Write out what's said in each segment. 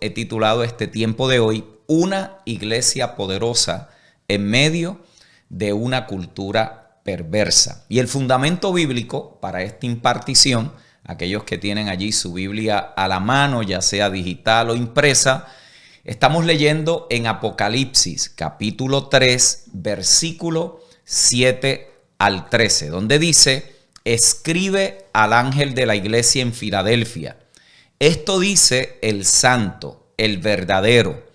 He titulado este tiempo de hoy Una iglesia poderosa en medio de una cultura perversa. Y el fundamento bíblico para esta impartición, aquellos que tienen allí su Biblia a la mano, ya sea digital o impresa, estamos leyendo en Apocalipsis capítulo 3, versículo 7 al 13, donde dice: escribe al ángel de la iglesia en Filadelfia. Esto dice el santo, el verdadero,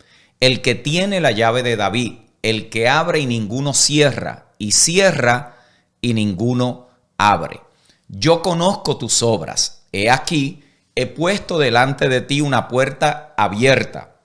el que tiene la llave de David, el que abre y ninguno cierra, y cierra y ninguno abre. Yo conozco tus obras. He aquí, he puesto delante de ti una puerta abierta,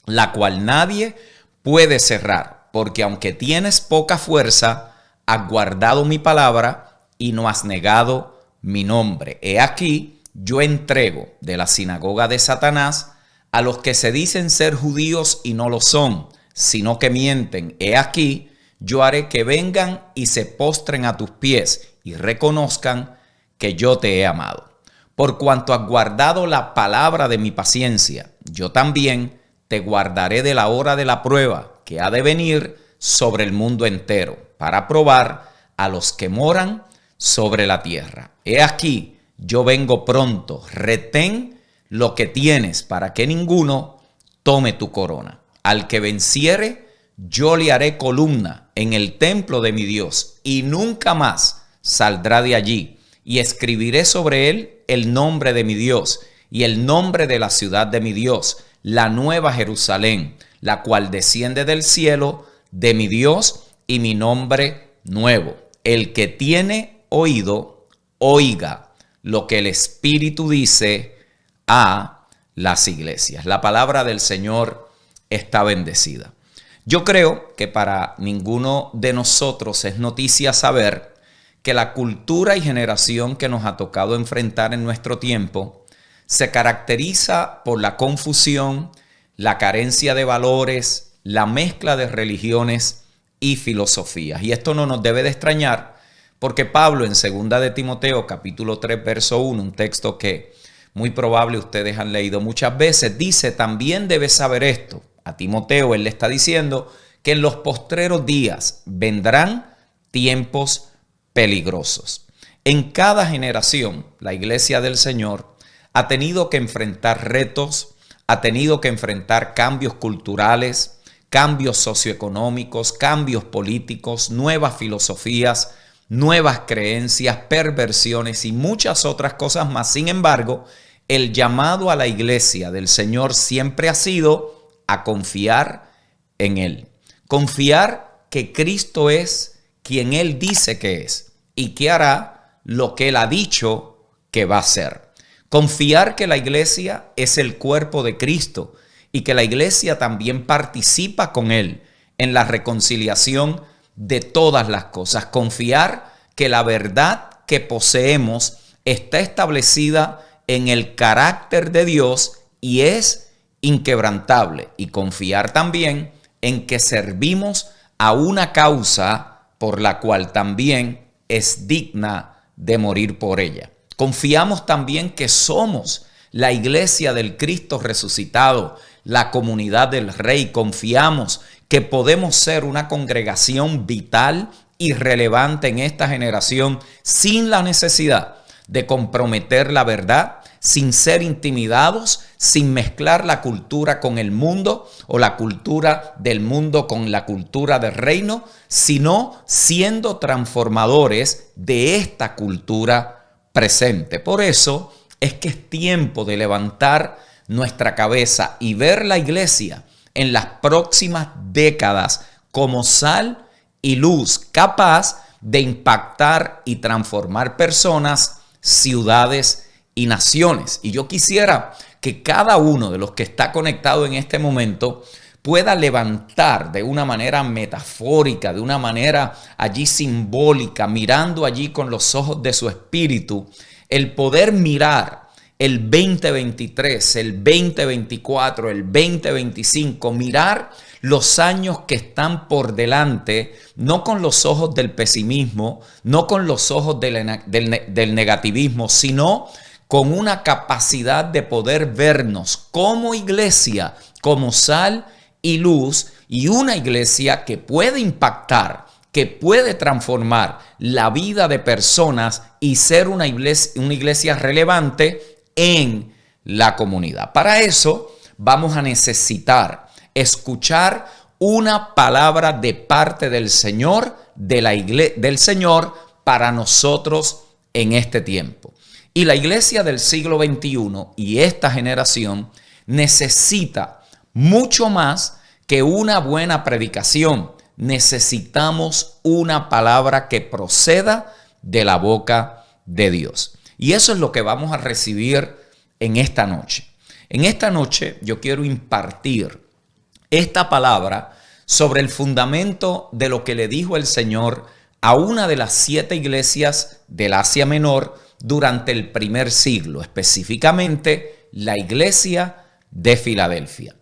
la cual nadie puede cerrar, porque aunque tienes poca fuerza, has guardado mi palabra y no has negado mi nombre. He aquí, yo entrego de la sinagoga de Satanás a los que se dicen ser judíos y no lo son, sino que mienten. He aquí, yo haré que vengan y se postren a tus pies y reconozcan que yo te he amado. Por cuanto has guardado la palabra de mi paciencia, yo también te guardaré de la hora de la prueba que ha de venir sobre el mundo entero, para probar a los que moran sobre la tierra. He aquí, yo vengo pronto, retén lo que tienes para que ninguno tome tu corona. Al que venciere, yo le haré columna en el templo de mi Dios y nunca más saldrá de allí. Y escribiré sobre él el nombre de mi Dios y el nombre de la ciudad de mi Dios, la nueva Jerusalén, la cual desciende del cielo de mi Dios, y mi nombre nuevo. El que tiene oído, oiga lo que el Espíritu dice a las iglesias. La palabra del Señor está bendecida. Yo creo que para ninguno de nosotros es noticia saber que la cultura y generación que nos ha tocado enfrentar en nuestro tiempo se caracteriza por la confusión, la carencia de valores, la mezcla de religiones y filosofías. Y esto no nos debe de extrañar, porque Pablo en 2 de Timoteo capítulo 3 verso 1, un texto que muy probable ustedes han leído muchas veces, dice: también debes saber esto. A Timoteo él le está diciendo que en los postreros días vendrán tiempos peligrosos. En cada generación la iglesia del Señor ha tenido que enfrentar retos, ha tenido que enfrentar cambios culturales, cambios socioeconómicos, cambios políticos, nuevas filosofías, nuevas creencias, perversiones y muchas otras cosas más. Sin embargo, el llamado a la iglesia del Señor siempre ha sido a confiar en Él. Confiar que Cristo es quien Él dice que es y que hará lo que Él ha dicho que va a hacer. Confiar que la iglesia es el cuerpo de Cristo y que la iglesia también participa con Él en la reconciliación de todas las cosas. Confiar que la verdad que poseemos está establecida en el carácter de Dios y es inquebrantable. Y confiar también en que servimos a una causa por la cual también es digna de morir por ella. Confiamos también que somos la iglesia del Cristo resucitado, la comunidad del Rey. Confiamos que podemos ser una congregación vital y relevante en esta generación sin la necesidad de comprometer la verdad, sin ser intimidados, sin mezclar la cultura con el mundo o la cultura del mundo con la cultura del reino, sino siendo transformadores de esta cultura presente. Por eso es que es tiempo de levantar nuestra cabeza y ver la iglesia en las próximas décadas como sal y luz, capaz de impactar y transformar personas, ciudades y naciones. Y yo quisiera que cada uno de los que está conectado en este momento pueda levantar de una manera metafórica, de una manera allí simbólica, mirando allí con los ojos de su espíritu, el poder mirar el 2023, el 2024, el 2025, mirar los años que están por delante, no con los ojos del pesimismo, no con los ojos del negativismo, sino con una capacidad de poder vernos como iglesia, como sal y luz, y una iglesia que puede impactar, que puede transformar la vida de personas y ser una iglesia relevante en la comunidad. Para eso vamos a necesitar escuchar una palabra de parte del Señor, del Señor para nosotros en este tiempo. Y la iglesia del siglo XXI y esta generación necesita mucho más que una buena predicación. Necesitamos una palabra que proceda de la boca de Dios. Y eso es lo que vamos a recibir en esta noche. En esta noche yo quiero impartir esta palabra sobre el fundamento de lo que le dijo el Señor a una de las 7 iglesias del Asia Menor durante el primer siglo, específicamente la iglesia de Filadelfia.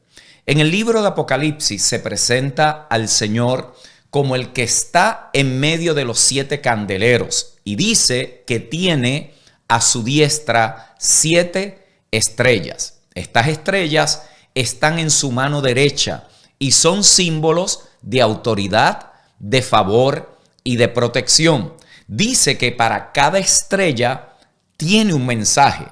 En el libro de Apocalipsis se presenta al Señor como el que está en medio de los 7 candeleros y dice que tiene a su diestra 7 estrellas. Estas estrellas están en su mano derecha y son símbolos de autoridad, de favor y de protección. Dice que para cada estrella tiene un mensaje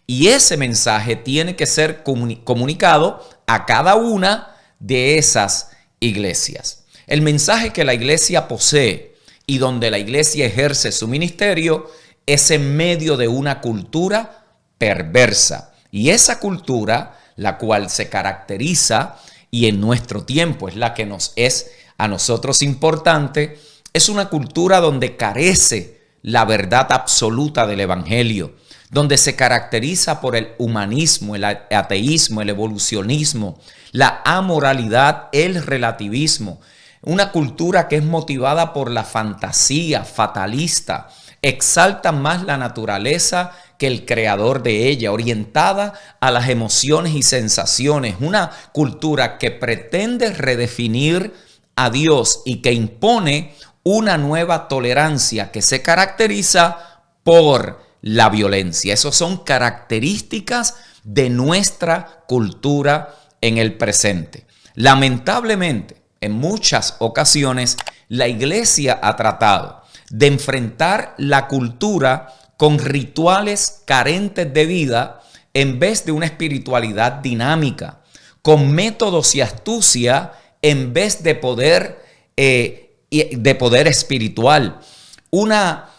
y ese mensaje tiene que ser comunicado a cada una de esas iglesias. El mensaje que la iglesia posee y donde la iglesia ejerce su ministerio es en medio de una cultura perversa. Y esa cultura, la cual se caracteriza, y en nuestro tiempo es la que nos es a nosotros importante, es una cultura donde carece la verdad absoluta del evangelio, donde se caracteriza por el humanismo, el ateísmo, el evolucionismo, la amoralidad, el relativismo. Una cultura que es motivada por la fantasía fatalista, exalta más la naturaleza que el creador de ella, orientada a las emociones y sensaciones. Una cultura que pretende redefinir a Dios y que impone una nueva tolerancia que se caracteriza por la violencia. Esas son características de nuestra cultura en el presente. Lamentablemente, en muchas ocasiones, la iglesia ha tratado de enfrentar la cultura con rituales carentes de vida en vez de una espiritualidad dinámica, con métodos y astucia en vez de poder espiritual, una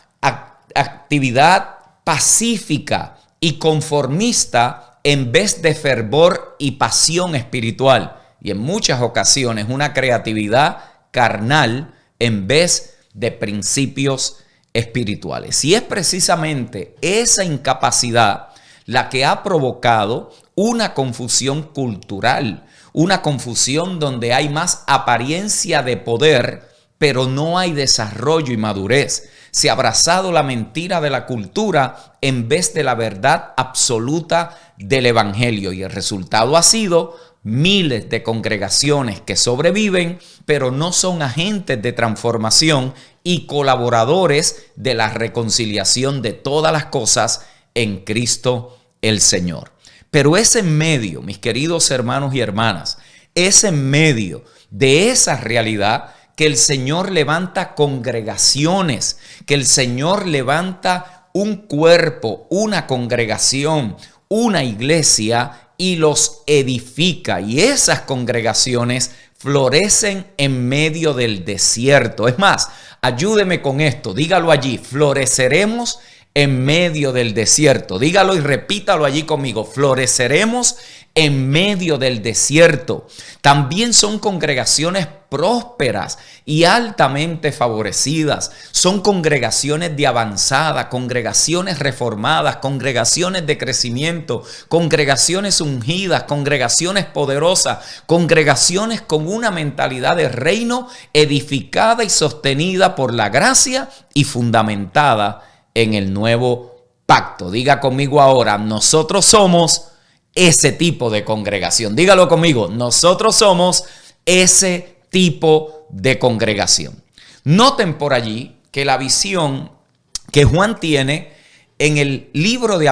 actividad pacífica y conformista en vez de fervor y pasión espiritual, y en muchas ocasiones una creatividad carnal en vez de principios espirituales. Y es precisamente esa incapacidad la que ha provocado una confusión cultural, una confusión donde hay más apariencia de poder, pero no hay desarrollo y madurez. Se ha abrazado la mentira de la cultura en vez de la verdad absoluta del evangelio, y el resultado ha sido miles de congregaciones que sobreviven, pero no son agentes de transformación y colaboradores de la reconciliación de todas las cosas en Cristo el Señor. Pero es en medio, mis queridos hermanos y hermanas, es en medio de esa realidad que el Señor levanta congregaciones, que el Señor levanta un cuerpo, una congregación, una iglesia, y los edifica. Y esas congregaciones florecen en medio del desierto. Es más, ayúdeme con esto, dígalo allí: floreceremos en medio del desierto. Dígalo y repítalo allí conmigo: floreceremos en medio del desierto. También son congregaciones prósperas y altamente favorecidas. Son congregaciones de avanzada, congregaciones reformadas, congregaciones de crecimiento, congregaciones ungidas, congregaciones poderosas, congregaciones con una mentalidad de reino edificada y sostenida por la gracia y fundamentada en el nuevo pacto. Diga conmigo ahora: nosotros somos ese tipo de congregación. Dígalo conmigo: nosotros somos ese tipo de congregación. Noten por allí que la visión que Juan tiene en el libro de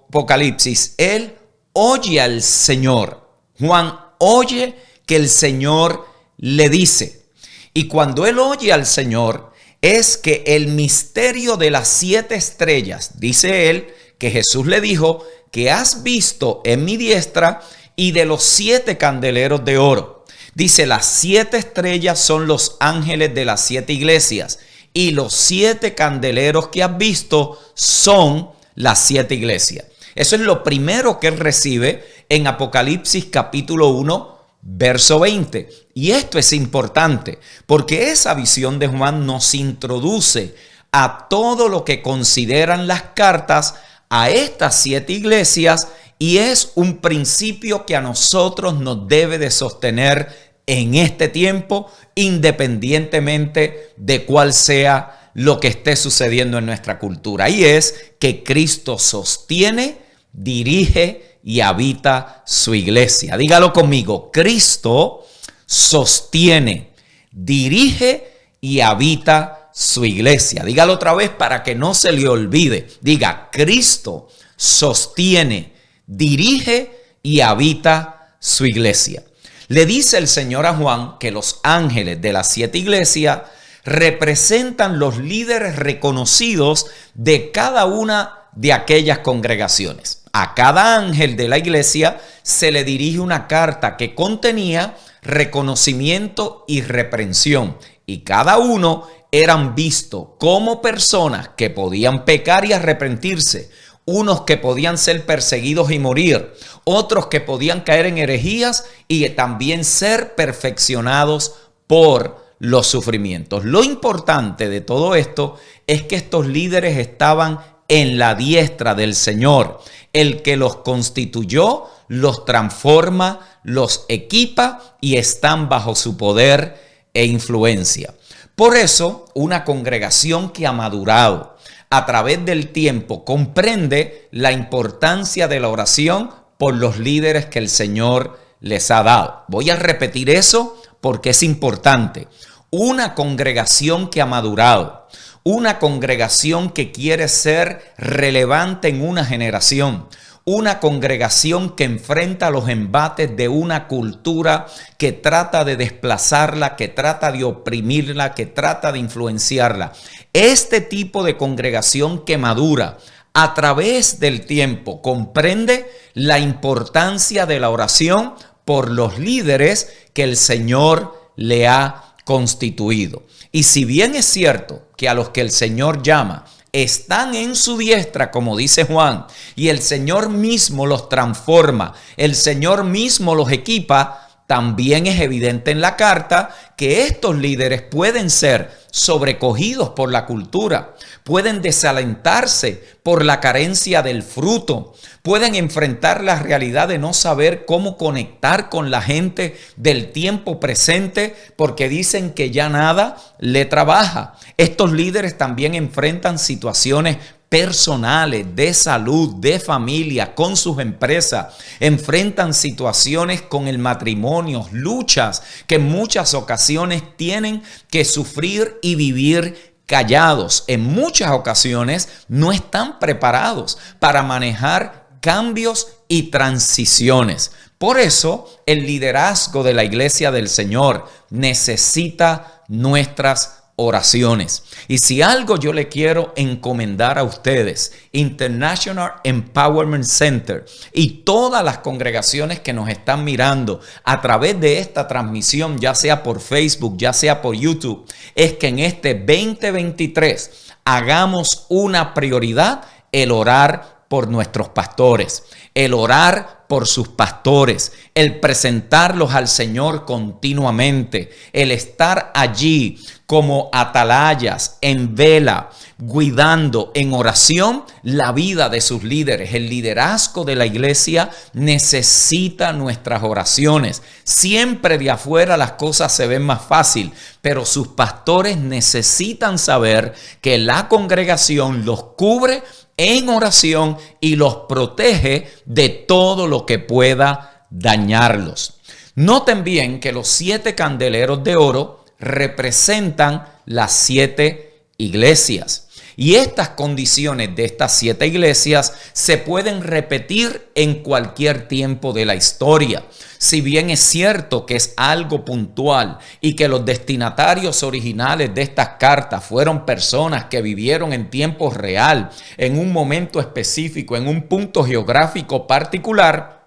Apocalipsis, él oye al Señor. Juan oye que el Señor le dice. Y cuando él oye al Señor, es que el misterio de las 7 estrellas, dice él, que Jesús le dijo, que has visto en mi diestra, y de los 7 candeleros de oro. Dice, las 7 estrellas son los ángeles de las 7 iglesias, y los 7 candeleros que has visto son las 7 iglesias. Eso es lo primero que él recibe en Apocalipsis capítulo 1, verso 20. Y esto es importante porque esa visión de Juan nos introduce a todo lo que consideran las cartas a estas 7 iglesias, y es un principio que a nosotros nos debe de sostener en este tiempo, independientemente de cuál sea lo que esté sucediendo en nuestra cultura. Y es que Cristo sostiene, dirige y habita su iglesia. Dígalo conmigo: Cristo sostiene, dirige y habita su iglesia. Dígalo otra vez para que no se le olvide. Diga: Cristo sostiene, dirige y habita su iglesia. Le dice el Señor a Juan que los ángeles de las 7 iglesias representan los líderes reconocidos de cada una de aquellas congregaciones. A cada ángel de la iglesia se le dirige una carta que contenía reconocimiento y reprensión, y cada uno eran vistos como personas que podían pecar y arrepentirse, unos que podían ser perseguidos y morir, otros que podían caer en herejías y también ser perfeccionados por los sufrimientos. Lo importante de todo esto es que estos líderes estaban en la diestra del Señor, el que los constituyó, los transforma, los equipa y están bajo su poder e influencia. Por eso, una congregación que ha madurado a través del tiempo comprende la importancia de la oración por los líderes que el Señor les ha dado. Voy a repetir eso porque es importante. Una congregación que ha madurado, una congregación que quiere ser relevante en una generación, una congregación que enfrenta los embates de una cultura que trata de desplazarla, que trata de oprimirla, que trata de influenciarla. Este tipo de congregación que madura a través del tiempo comprende la importancia de la oración por los líderes que el Señor le ha constituido. Y si bien es cierto que a los que el Señor llama están en su diestra, como dice Juan, y el Señor mismo los transforma, el Señor mismo los equipa, también es evidente en la carta que estos líderes pueden ser sobrecogidos por la cultura, pueden desalentarse por la carencia del fruto, pueden enfrentar la realidad de no saber cómo conectar con la gente del tiempo presente porque dicen que ya nada le trabaja. Estos líderes también enfrentan situaciones personales, de salud, de familia, con sus empresas, enfrentan situaciones con el matrimonio, luchas que en muchas ocasiones tienen que sufrir y vivir callados. En muchas ocasiones no están preparados para manejar cambios y transiciones. Por eso el liderazgo de la Iglesia del Señor necesita nuestras oraciones. Y si algo yo le quiero encomendar a ustedes, International Empowerment Center y todas las congregaciones que nos están mirando a través de esta transmisión, ya sea por Facebook, ya sea por YouTube, es que en este 2023 hagamos una prioridad el orar por nuestros pastores, el orar por sus pastores, el presentarlos al Señor continuamente, el estar allí como atalayas, en vela, cuidando en oración la vida de sus líderes. El liderazgo de la iglesia necesita nuestras oraciones. Siempre de afuera las cosas se ven más fácil, pero sus pastores necesitan saber que la congregación los cubre en oración y los protege de todo lo que pueda dañarlos. Noten bien que los 7 candeleros de oro representan las 7 iglesias. Y estas condiciones de estas 7 iglesias se pueden repetir en cualquier tiempo de la historia. Si bien es cierto que es algo puntual y que los destinatarios originales de estas cartas fueron personas que vivieron en tiempo real, en un momento específico, en un punto geográfico particular,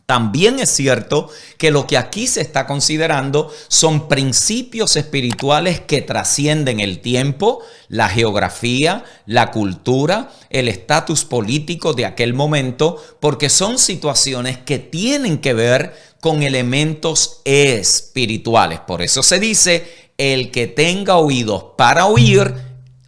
también es cierto que lo que aquí se está considerando son principios espirituales que trascienden el tiempo, la geografía, la cultura, el estatus político de aquel momento, porque son situaciones que tienen que ver con elementos espirituales. Por eso se dice, el que tenga oídos para oír,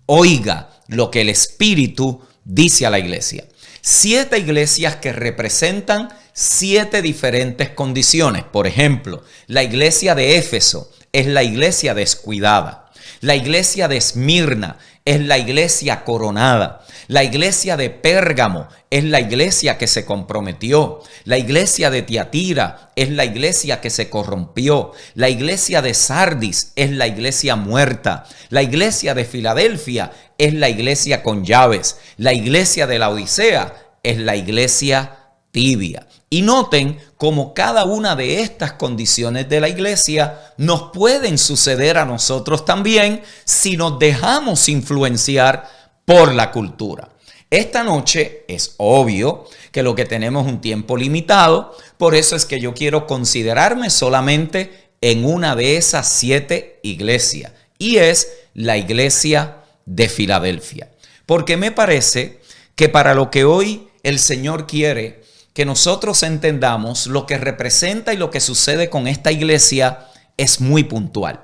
oiga lo que el Espíritu dice a la iglesia. 7 iglesias que representan 7 diferentes condiciones. Por ejemplo, la iglesia de Éfeso es la iglesia descuidada. La iglesia de Esmirna es la iglesia coronada. La iglesia de Pérgamo es la iglesia que se comprometió. La iglesia de Tiatira es la iglesia que se corrompió. La iglesia de Sardis es la iglesia muerta. La iglesia de Filadelfia es la iglesia con llaves. La iglesia de la Odisea es la iglesia tibia. Y noten cómo cada una de estas condiciones de la iglesia nos pueden suceder a nosotros también si nos dejamos influenciar por la cultura. Esta noche es obvio que lo que tenemos es un tiempo limitado, por eso es que yo quiero considerarme solamente en una de esas 7 iglesias, y es la iglesia de Filadelfia. Porque me parece que para lo que hoy el Señor quiere que nosotros entendamos, lo que representa y lo que sucede con esta iglesia es muy puntual.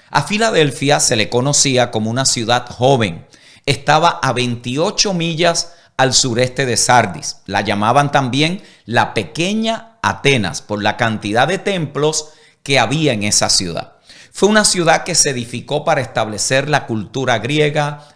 A Filadelfia se le conocía como una ciudad joven. Estaba a 28 millas al sureste de Sardis. La llamaban también la pequeña Atenas por la cantidad de templos que había en esa ciudad. Fue una ciudad que se edificó para establecer la cultura griega,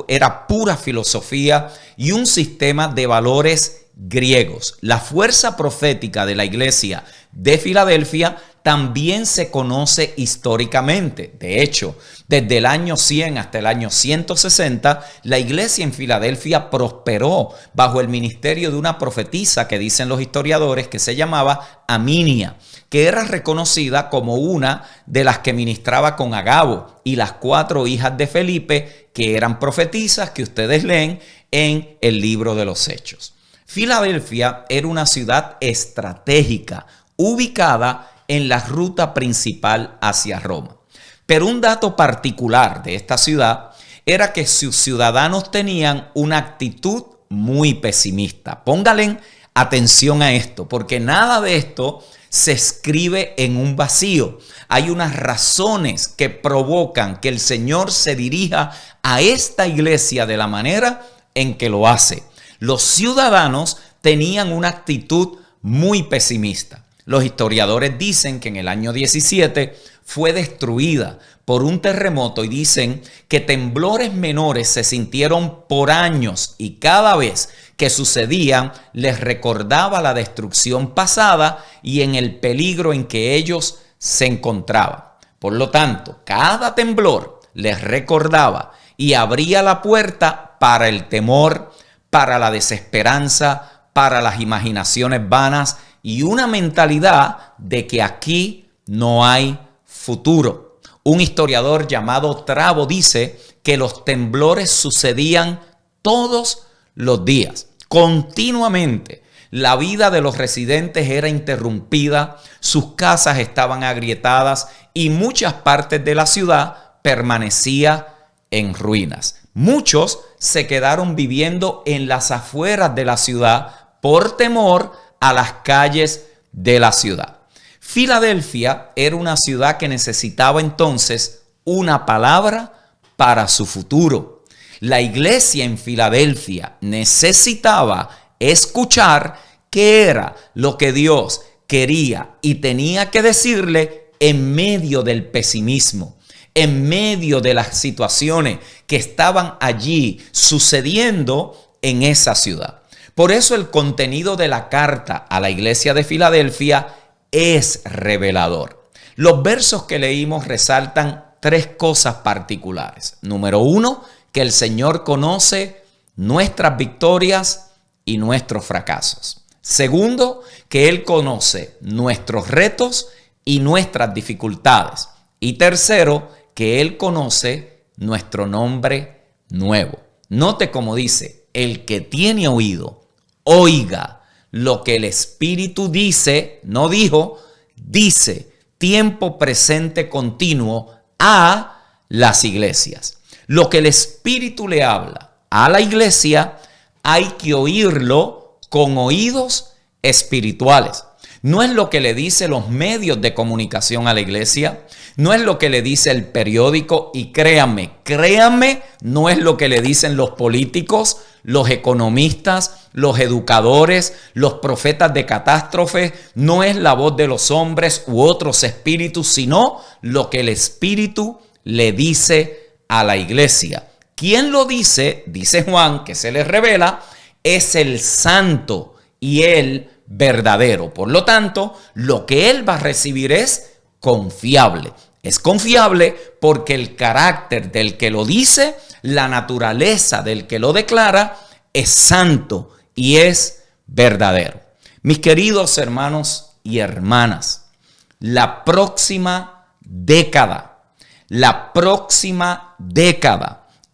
era pura filosofía y un sistema de valores griegos. La fuerza profética de la iglesia de Filadelfia también se conoce históricamente. De hecho, desde el año 100 hasta el año 160, la iglesia en Filadelfia prosperó bajo el ministerio de una profetisa que dicen los historiadores que se llamaba Aminia, que era reconocida como una de las que ministraba con Agabo y las 4 hijas de Felipe, que eran profetisas que ustedes leen en el libro de los Hechos. Filadelfia era una ciudad estratégica ubicada en la ruta principal hacia Roma. Pero un dato particular de esta ciudad era que sus ciudadanos tenían una actitud muy pesimista. Póngale atención a esto, porque nada de esto se escribe en un vacío. Hay unas razones que provocan que el Señor se dirija a esta iglesia de la manera en que lo hace. Los ciudadanos tenían una actitud muy pesimista. Los historiadores dicen que en el año 17 fue destruida por un terremoto y dicen que temblores menores se sintieron por años y cada vez que sucedían les recordaba la destrucción pasada y en el peligro en que ellos se encontraban. Por lo tanto, cada temblor les recordaba y abría la puerta para el temor, para la desesperanza, para las imaginaciones vanas y una mentalidad de que aquí no hay futuro. Un historiador llamado Trabo dice que los temblores sucedían todos los días, continuamente. La vida de los residentes era interrumpida, sus casas estaban agrietadas y muchas partes de la ciudad permanecía en ruinas. Muchos se quedaron viviendo en las afueras de la ciudad por temor a las calles de la ciudad. Filadelfia era una ciudad que necesitaba entonces una palabra para su futuro. La iglesia en Filadelfia necesitaba escuchar qué era lo que Dios quería y tenía que decirle en medio del pesimismo, en medio de las situaciones que estaban allí sucediendo en esa ciudad. Por eso el contenido de la carta a la iglesia de Filadelfia es revelador. Los versos que leímos resaltan 3 cosas particulares. Número 1, que el Señor conoce nuestras victorias y nuestros fracasos. Segundo, que Él conoce nuestros retos y nuestras dificultades. Y tercero, que Él conoce nuestro nombre nuevo. Note cómo dice, el que tiene oído, oiga lo que el Espíritu dice, no dijo, dice, tiempo presente continuo a las iglesias. Lo que el Espíritu le habla a la iglesia, hay que oírlo con oídos espirituales. No es lo que le dicen los medios de comunicación a la iglesia, no es lo que le dice el periódico, y créanme, no es lo que le dicen los políticos, los economistas, los educadores, los profetas de catástrofe, no es la voz de los hombres u otros espíritus, sino lo que el Espíritu le dice a la iglesia. ¿Quién lo dice? Dice Juan, que se les revela, es el santo y el verdadero. Por lo tanto, lo que él va a recibir es confiable. Es confiable porque el carácter del que lo dice, la naturaleza del que lo declara, es santo y es verdadero. Mis queridos hermanos y hermanas, la próxima década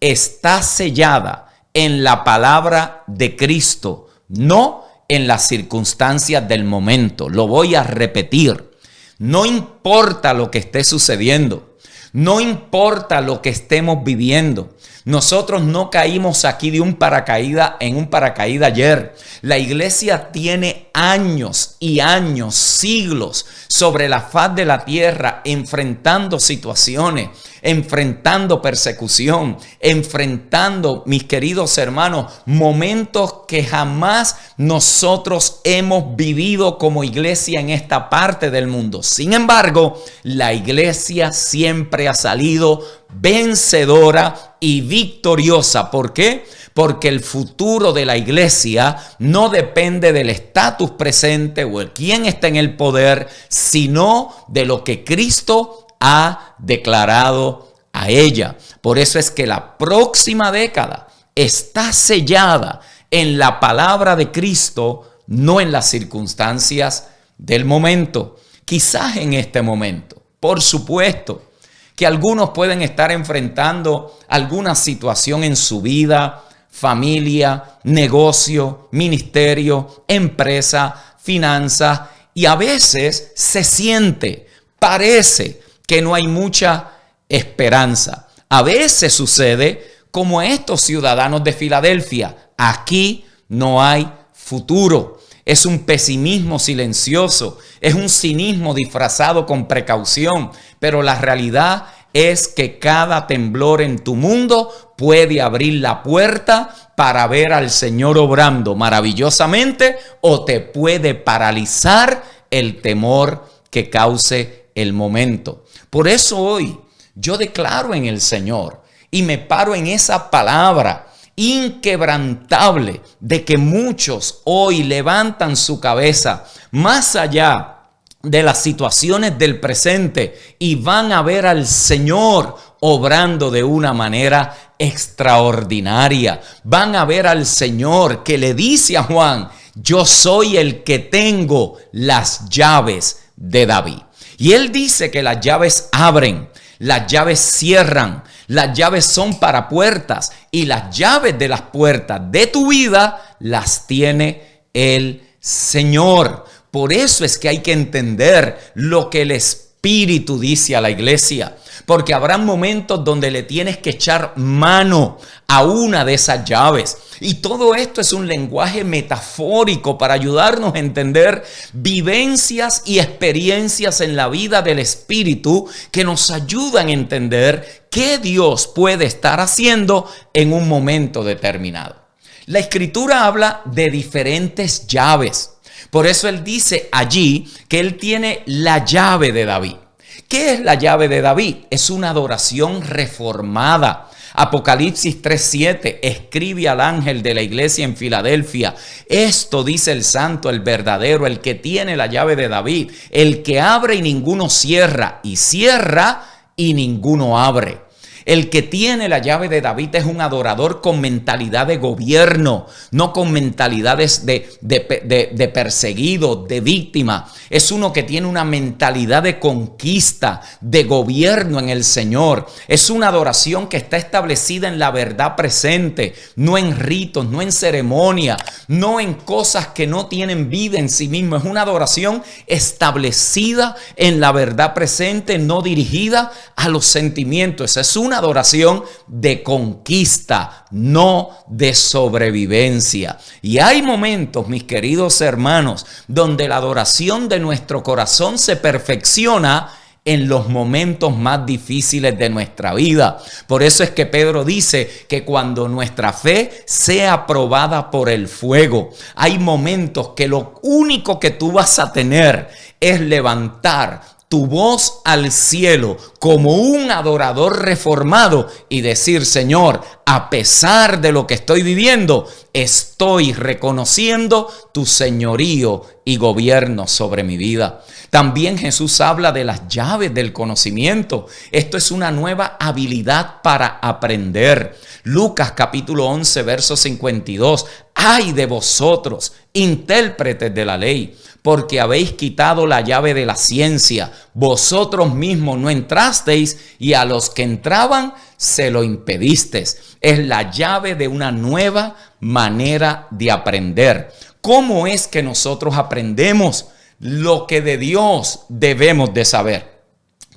está sellada en la palabra de Cristo, no en las circunstancias del momento. Lo voy a repetir. No importa lo que esté sucediendo, no importa lo que estemos viviendo. Nosotros no caímos aquí en un paracaídas ayer. La iglesia tiene años y años, siglos sobre la faz de la tierra enfrentando situaciones, enfrentando persecución, enfrentando, mis queridos hermanos, momentos que jamás nosotros hemos vivido como iglesia en esta parte del mundo. Sin embargo, la iglesia siempre ha salido vencedora y victoriosa. ¿Por qué? Porque el futuro de la iglesia no depende del estatus presente o de quién está en el poder, sino de lo que Cristo ha declarado a ella. Por eso es que la próxima década está sellada en la palabra de Cristo, no en las circunstancias del momento. Quizás en este momento, por supuesto, que algunos pueden estar enfrentando alguna situación en su vida, familia, negocio, ministerio, empresa, finanzas, y a veces parece que no hay mucha esperanza. A veces sucede como estos ciudadanos de Filadelfia: aquí no hay futuro. Es un pesimismo silencioso, es un cinismo disfrazado con precaución, pero la realidad es que cada temblor en tu mundo puede abrir la puerta para ver al Señor obrando maravillosamente, o te puede paralizar el temor que cause el momento. Por eso hoy yo declaro en el Señor y me paro en esa palabra inquebrantable de que muchos hoy levantan su cabeza más allá de las situaciones del presente y van a ver al Señor obrando de una manera extraordinaria. Van a ver al Señor que le dice a Juan: yo soy el que tengo las llaves de David. Y él dice que las llaves abren, las llaves cierran, las llaves son para puertas, y las llaves de las puertas de tu vida las tiene el Señor. Por eso es que hay que entender lo que el Espíritu dice a la iglesia, porque habrá momentos donde le tienes que echar mano a una de esas llaves. Y todo esto es un lenguaje metafórico para ayudarnos a entender vivencias y experiencias en la vida del Espíritu que nos ayudan a entender qué Dios puede estar haciendo en un momento determinado. La Escritura habla de diferentes llaves. Por eso él dice allí que él tiene la llave de David. ¿Qué es la llave de David? Es una adoración reformada. Apocalipsis 3:7 escribe al ángel de la iglesia en Filadelfia: esto dice el santo, el verdadero, el que tiene la llave de David, el que abre y ninguno cierra, y cierra y ninguno abre. El que tiene la llave de David es un adorador con mentalidad de gobierno, no con mentalidades de perseguido, de víctima. Es uno que tiene una mentalidad de conquista, de gobierno en el Señor. Es una adoración que está establecida en la verdad presente, no en ritos, no en ceremonia, no en cosas que no tienen vida en sí mismo. Es una adoración establecida en la verdad presente, no dirigida a los sentimientos. Es una adoración de conquista, no de sobrevivencia. Y hay momentos, mis queridos hermanos, donde la adoración de nuestro corazón se perfecciona en los momentos más difíciles de nuestra vida. Por eso es que Pedro dice que cuando nuestra fe sea probada por el fuego, hay momentos que lo único que tú vas a tener es levantar tu voz al cielo como un adorador reformado y decir: Señor, a pesar de lo que estoy viviendo, estoy reconociendo tu señorío y gobierno sobre mi vida. También Jesús habla de las llaves del conocimiento. Esto es una nueva habilidad para aprender. Lucas capítulo 11, verso 52. ¡Ay de vosotros, intérpretes de la ley! Porque habéis quitado la llave de la ciencia. Vosotros mismos no entrasteis y a los que entraban se lo impedisteis. Es la llave de una nueva manera de aprender. ¿Cómo es que nosotros aprendemos lo que de Dios debemos de saber?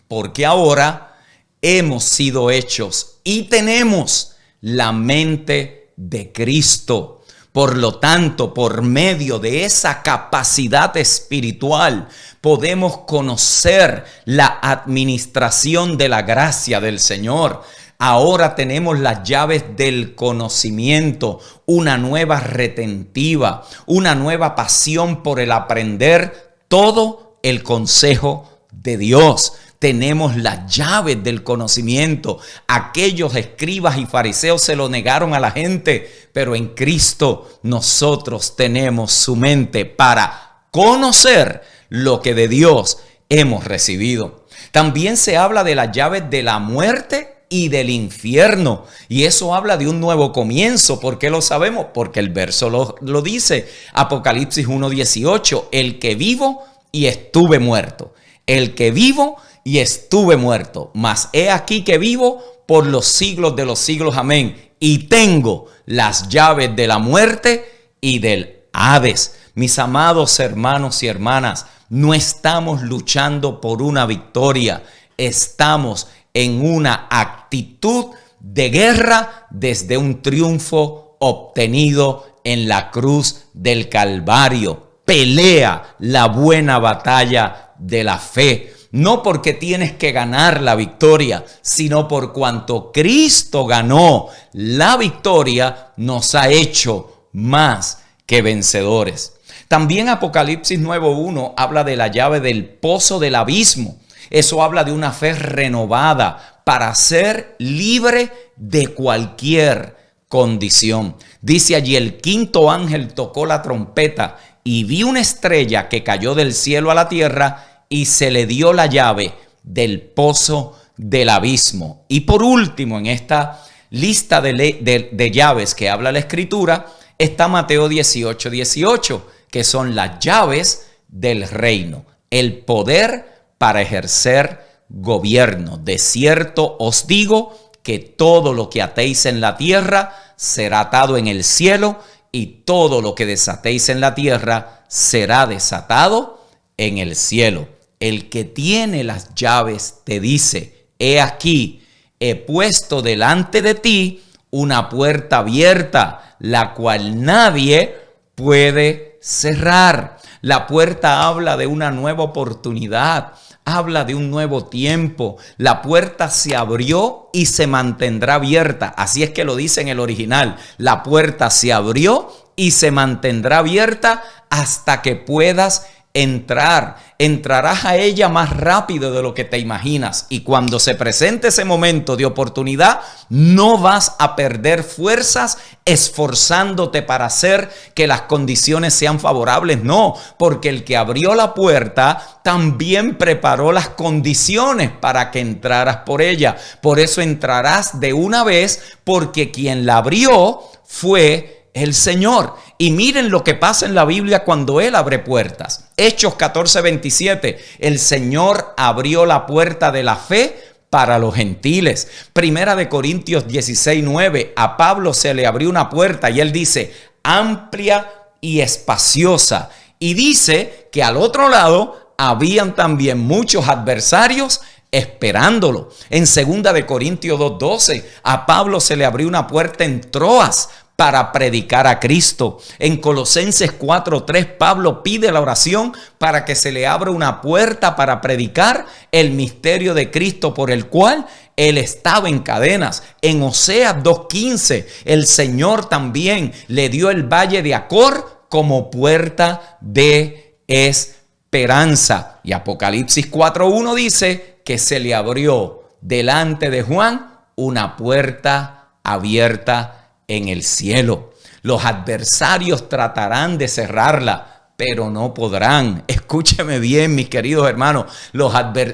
Porque ahora hemos sido hechos y tenemos la mente de Cristo. Por lo tanto, por medio de esa capacidad espiritual, podemos conocer la administración de la gracia del Señor. Ahora tenemos las llaves del conocimiento, una nueva retentiva, una nueva pasión por el aprender todo el consejo de Dios. Tenemos las llaves del conocimiento. Aquellos escribas y fariseos se lo negaron a la gente, pero en Cristo nosotros tenemos su mente para conocer lo que de Dios hemos recibido. También se habla de las llaves de la muerte y del infierno. Y eso habla de un nuevo comienzo. ¿Por qué lo sabemos? Porque el verso lo dice. Apocalipsis 1:18. El que vivo y estuve muerto. El que vivo y estuve muerto. Mas he aquí que vivo por los siglos de los siglos. Amén. Y tengo las llaves de la muerte y del Hades. Mis amados hermanos y hermanas, no estamos luchando por una victoria. Estamos en una actitud de guerra desde un triunfo obtenido en la cruz del Calvario. Pelea la buena batalla de la fe. No porque tienes que ganar la victoria, sino por cuanto Cristo ganó la victoria, nos ha hecho más que vencedores. También Apocalipsis 9:1 habla de la llave del pozo del abismo. Eso habla de una fe renovada para ser libre de cualquier condición. Dice allí: el quinto ángel tocó la trompeta y vi una estrella que cayó del cielo a la tierra y se le dio la llave del pozo del abismo. Y por último, en esta lista de llaves que habla la Escritura, está Mateo 18:18, que son las llaves del reino, el poder para ejercer gobierno. De cierto os digo que todo lo que atéis en la tierra será atado en el cielo, y todo lo que desatéis en la tierra será desatado en el cielo. El que tiene las llaves te dice: he aquí, he puesto delante de ti una puerta abierta, la cual nadie puede cerrar. La puerta habla de una nueva oportunidad, habla de un nuevo tiempo. La puerta se abrió y se mantendrá abierta. Así es que lo dice en el original. La puerta se abrió y se mantendrá abierta hasta que puedas entrarás a ella más rápido de lo que te imaginas. Y cuando se presente ese momento de oportunidad, no vas a perder fuerzas esforzándote para hacer que las condiciones sean favorables. No, porque el que abrió la puerta también preparó las condiciones para que entraras por ella. Por eso entrarás de una vez, porque quien la abrió fue el Señor. Y miren lo que pasa en la Biblia cuando Él abre puertas. Hechos 14:27. El Señor abrió la puerta de la fe para los gentiles. Primera de Corintios 16:9. A Pablo se le abrió una puerta y él dice, amplia y espaciosa. Y dice que al otro lado habían también muchos adversarios esperándolo. En Segunda de Corintios 2:12, a Pablo se le abrió una puerta en Troas para predicar a Cristo. En Colosenses 4:3, Pablo pide la oración para que se le abra una puerta para predicar el misterio de Cristo por el cual él estaba en cadenas. En Oseas 2:15, el Señor también le dio el valle de Acor como puerta de esperanza. Y Apocalipsis 4:1 dice que se le abrió delante de Juan una puerta abierta en el cielo. Los adversarios tratarán de cerrarla, pero no podrán. Escúcheme bien, mis queridos hermanos.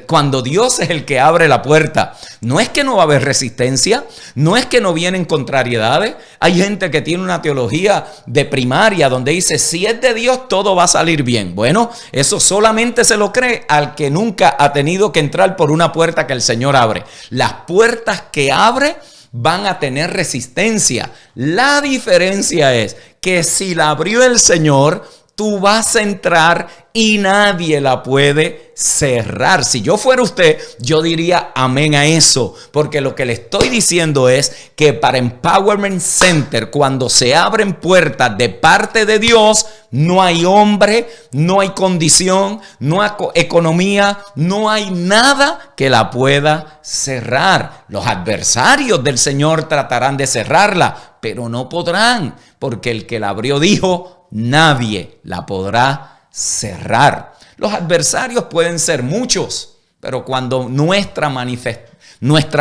Cuando Dios es el que abre la puerta, no es que no va a haber resistencia, no es que no vienen contrariedades. Hay gente que tiene una teología de primaria donde dice, si es de Dios, todo va a salir bien. Bueno, eso solamente se lo cree al que nunca ha tenido que entrar por una puerta que el Señor abre. Las puertas que abre van a tener resistencia. La diferencia es que si la abrió el Señor, tú vas a entrar y nadie la puede cerrar. Si yo fuera usted, yo diría amén a eso, porque lo que le estoy diciendo es que para Empowerment Center, cuando se abren puertas de parte de Dios, no hay hombre, no hay condición, no hay economía, no hay nada que la pueda cerrar. Los adversarios del Señor tratarán de cerrarla, pero no podrán, porque el que la abrió dijo, nadie la podrá cerrar. Los adversarios pueden ser muchos, pero cuando nuestra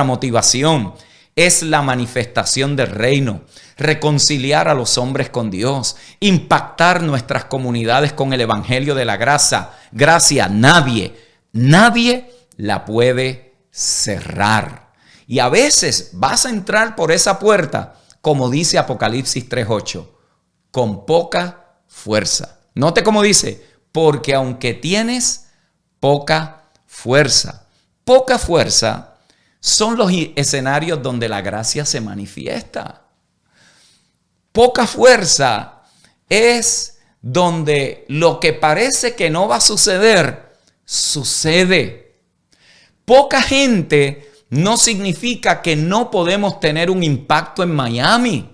motivación es la manifestación del reino, reconciliar a los hombres con Dios, impactar nuestras comunidades con el evangelio de la gracia, nadie la puede cerrar. Y a veces vas a entrar por esa puerta, como dice Apocalipsis 3:8, con poca fuerza. Note cómo dice, porque aunque tienes poca fuerza son los escenarios donde la gracia se manifiesta. Poca fuerza es donde lo que parece que no va a suceder, sucede. Poca gente no significa que no podemos tener un impacto en Miami.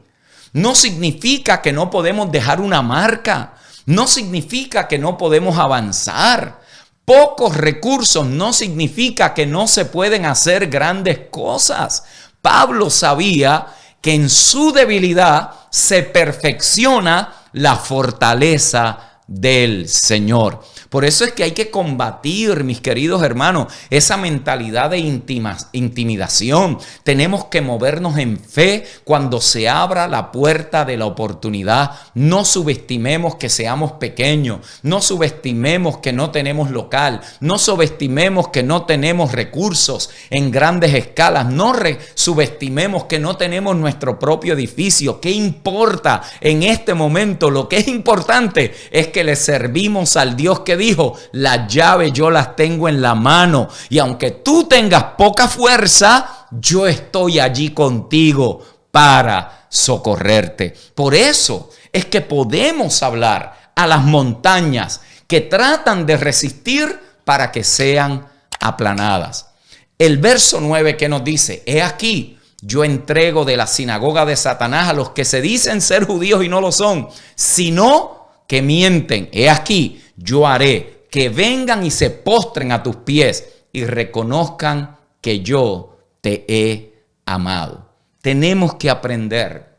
No significa que no podemos dejar una marca. No significa que no podemos avanzar. Pocos recursos no significa que no se pueden hacer grandes cosas. Pablo sabía que en su debilidad se perfecciona la fortaleza del Señor. Por eso es que hay que combatir, mis queridos hermanos, esa mentalidad de intimidación. Tenemos que movernos en fe cuando se abra la puerta de la oportunidad. No subestimemos que seamos pequeños. No subestimemos que no tenemos local. No subestimemos que no tenemos recursos en grandes escalas. No subestimemos que no tenemos nuestro propio edificio. ¿Qué importa en este momento? Lo que es importante es que le servimos al Dios que dijo, las llaves yo las tengo en la mano y aunque tú tengas poca fuerza, yo estoy allí contigo para socorrerte. Por eso es que podemos hablar a las montañas que tratan de resistir para que sean aplanadas. El verso 9 que nos dice, he aquí, yo entrego de la sinagoga de Satanás a los que se dicen ser judíos y no lo son, sino que mienten. He aquí, yo haré que vengan y se postren a tus pies y reconozcan que yo te he amado. Tenemos que aprender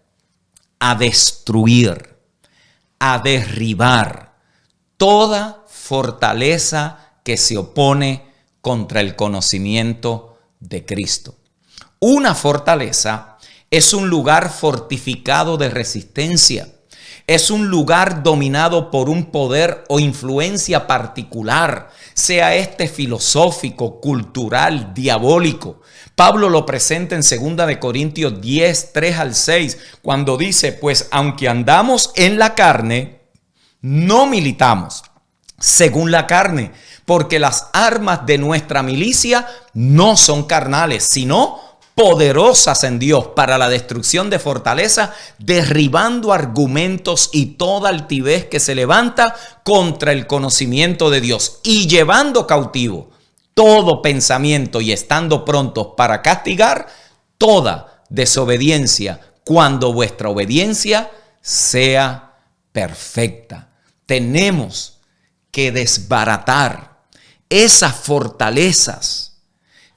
a destruir, a derribar toda fortaleza que se opone contra el conocimiento de Cristo. Una fortaleza es un lugar fortificado de resistencia. Es un lugar dominado por un poder o influencia particular, sea este filosófico, cultural, diabólico. Pablo lo presenta en 2 de Corintios 10, 3 al 6, cuando dice, pues aunque andamos en la carne, no militamos según la carne, porque las armas de nuestra milicia no son carnales, sino poderosas en Dios para la destrucción de fortaleza, derribando argumentos y toda altivez que se levanta contra el conocimiento de Dios y llevando cautivo todo pensamiento y estando prontos para castigar toda desobediencia cuando vuestra obediencia sea perfecta. Tenemos que desbaratar esas fortalezas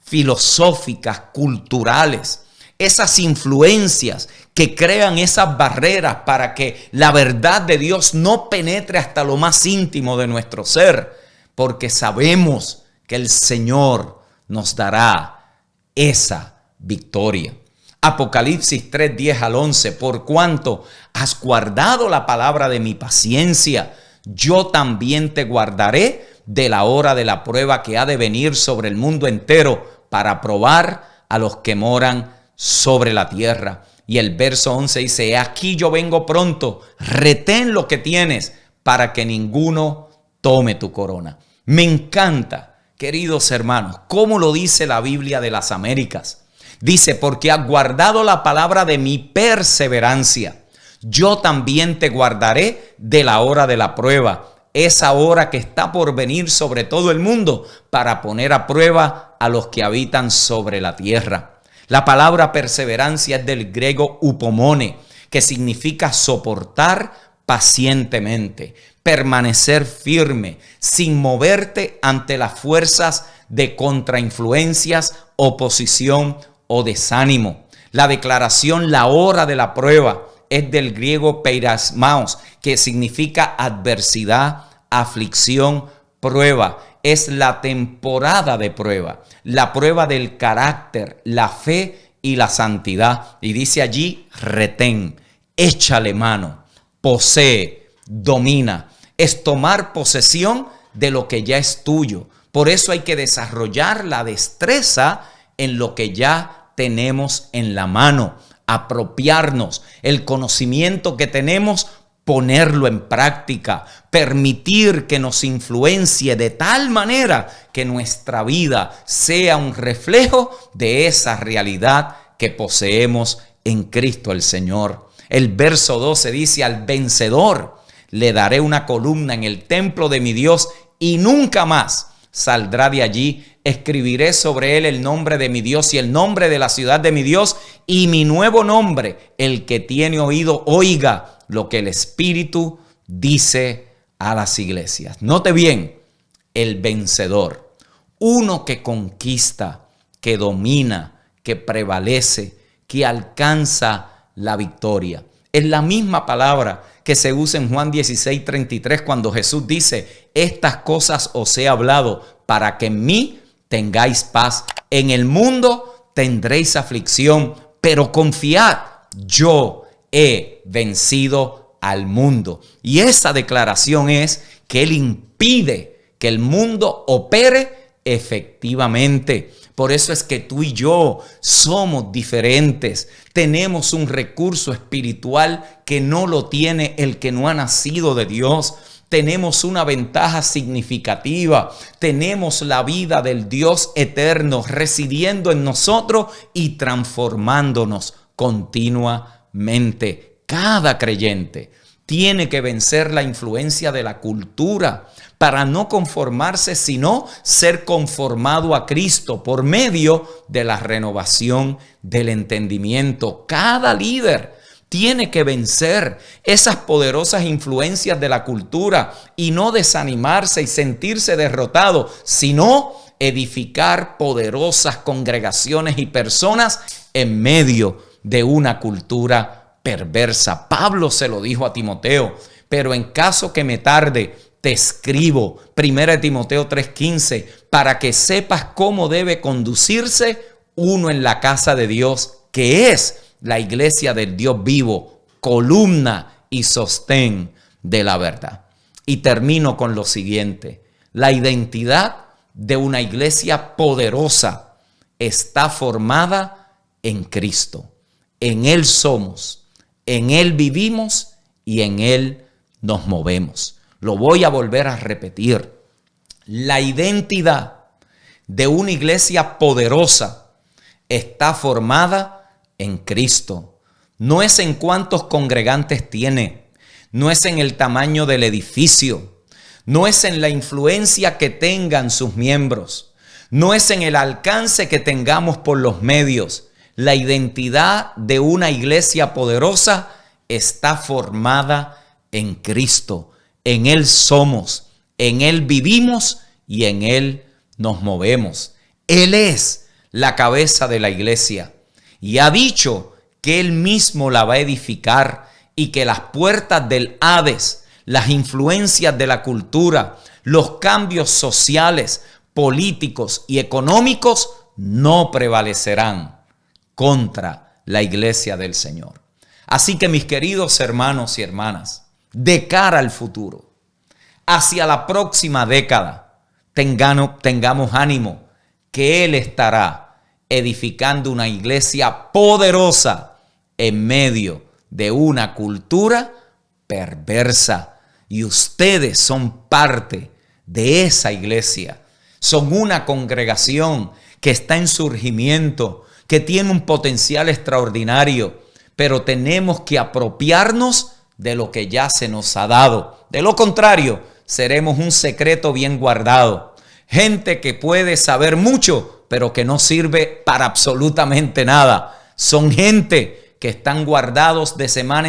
filosóficas, culturales, esas influencias que crean esas barreras para que la verdad de Dios no penetre hasta lo más íntimo de nuestro ser, porque sabemos que el Señor nos dará esa victoria. Apocalipsis 3, 10 al 11, por cuanto has guardado la palabra de mi paciencia, yo también te guardaré de la hora de la prueba que ha de venir sobre el mundo entero para probar a los que moran sobre la tierra. Y el verso 11 dice, aquí yo vengo pronto, retén lo que tienes para que ninguno tome tu corona. Me encanta, queridos hermanos, cómo lo dice la Biblia de las Américas. Dice, porque has guardado la palabra de mi perseverancia, yo también te guardaré de la hora de la prueba, esa hora que está por venir sobre todo el mundo para poner a prueba a los que habitan sobre la tierra. La palabra perseverancia es del griego upomone, que significa soportar pacientemente, permanecer firme, sin moverte ante las fuerzas de contrainfluencias, oposición o desánimo. La declaración la hora de la prueba es del griego peirasmaos, que significa adversidad, aflicción, prueba. Es la temporada de prueba, la prueba del carácter, la fe y la santidad. Y dice allí, retén, échale mano, posee, domina. Es tomar posesión de lo que ya es tuyo. Por eso hay que desarrollar la destreza en lo que ya tenemos en la mano. Apropiarnos el conocimiento que tenemos, ponerlo en práctica, permitir que nos influencie de tal manera que nuestra vida sea un reflejo de esa realidad que poseemos en Cristo el Señor. El verso 12 dice, al vencedor le daré una columna en el templo de mi Dios y nunca más saldrá de allí. Escribiré sobre él el nombre de mi Dios y el nombre de la ciudad de mi Dios y mi nuevo nombre. El que tiene oído, oiga lo que el Espíritu dice a las iglesias. Note bien, el vencedor, uno que conquista, que domina, que prevalece, que alcanza la victoria. Es la misma palabra que se usa en Juan 16:33 cuando Jesús dice, estas cosas os he hablado para que en mí tengáis paz. En el mundo tendréis aflicción, pero confiad, yo he vencido al mundo. Y esa declaración es que Él impide que el mundo opere efectivamente. Por eso es que tú y yo somos diferentes. Tenemos un recurso espiritual que no lo tiene el que no ha nacido de Dios. Tenemos una ventaja significativa. Tenemos la vida del Dios eterno residiendo en nosotros y transformándonos continuamente. Cada creyente tiene que vencer la influencia de la cultura para no conformarse, sino ser conformado a Cristo por medio de la renovación del entendimiento. Cada líder tiene que vencer esas poderosas influencias de la cultura y no desanimarse y sentirse derrotado, sino edificar poderosas congregaciones y personas en medio de una cultura perversa. Pablo se lo dijo a Timoteo, pero en caso que me tarde, te escribo, 1 Timoteo 3:15, para que sepas cómo debe conducirse uno en la casa de Dios, que es la iglesia del Dios vivo, columna y sostén de la verdad. Y termino con lo siguiente: la identidad de una iglesia poderosa está formada en Cristo. En Él somos, en Él vivimos y en Él nos movemos. Lo voy a volver a repetir. La identidad de una iglesia poderosa está formada en Cristo. No es en cuántos congregantes tiene, no es en el tamaño del edificio, no es en la influencia que tengan sus miembros, no es en el alcance que tengamos por los medios. La identidad de una iglesia poderosa está formada en Cristo. En Él somos, en Él vivimos y en Él nos movemos. Él es la cabeza de la iglesia y ha dicho que Él mismo la va a edificar y que las puertas del Hades, las influencias de la cultura, los cambios sociales, políticos y económicos no prevalecerán contra la iglesia del Señor. Así que, mis queridos hermanos y hermanas, de cara al futuro, hacia la próxima década, tengamos ánimo que Él estará edificando una iglesia poderosa en medio de una cultura perversa. Y ustedes son parte de esa iglesia. Son una congregación que está en surgimiento, que tiene un potencial extraordinario, pero tenemos que apropiarnos de lo que ya se nos ha dado. De lo contrario, seremos un secreto bien guardado. Gente que puede saber mucho, pero que no sirve para absolutamente nada. Son gente que están guardados de semana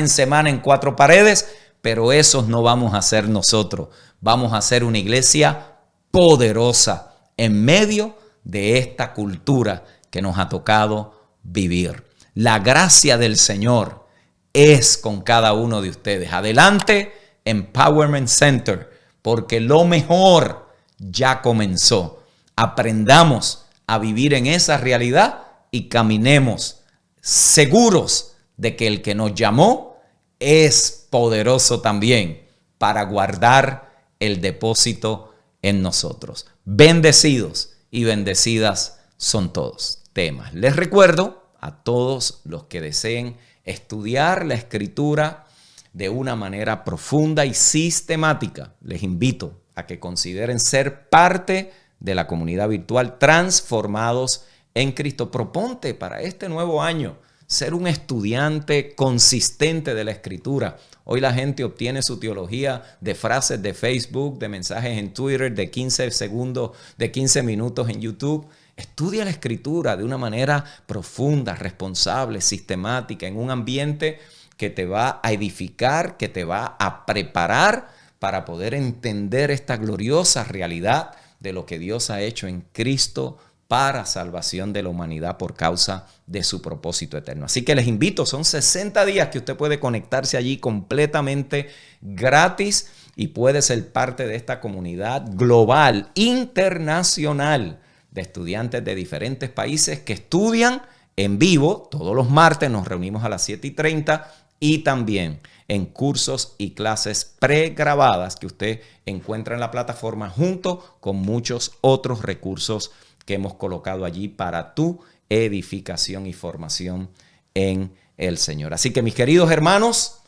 en 4 paredes, pero esos no vamos a ser nosotros. Vamos a ser una iglesia poderosa en medio de esta cultura que nos ha tocado vivir. La gracia del Señor es con cada uno de ustedes. Adelante, Empowerment Center, porque lo mejor ya comenzó. Aprendamos a vivir en esa realidad y caminemos seguros de que el que nos llamó es poderoso también para guardar el depósito en nosotros. Bendecidos y bendecidas son todos. Temas. Les recuerdo a todos los que deseen estudiar la Escritura de una manera profunda y sistemática, les invito a que consideren ser parte de la comunidad virtual Transformados en Cristo. Proponte para este nuevo año ser un estudiante consistente de la Escritura. Hoy la gente obtiene su teología de frases de Facebook, de mensajes en Twitter, de 15 segundos, de 15 minutos en YouTube. Estudia la Escritura de una manera profunda, responsable, sistemática, en un ambiente que te va a edificar, que te va a preparar para poder entender esta gloriosa realidad de lo que Dios ha hecho en Cristo para salvación de la humanidad por causa de su propósito eterno. Así que les invito, son 60 días que usted puede conectarse allí completamente gratis y puede ser parte de esta comunidad global, internacional, de estudiantes de diferentes países que estudian en vivo. Todos los martes nos reunimos a las 7:30 y también en cursos y clases pregrabadas que usted encuentra en la plataforma junto con muchos otros recursos que hemos colocado allí para tu edificación y formación en el Señor. Así que, mis queridos hermanos,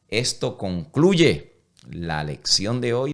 esto concluye la lección de hoy.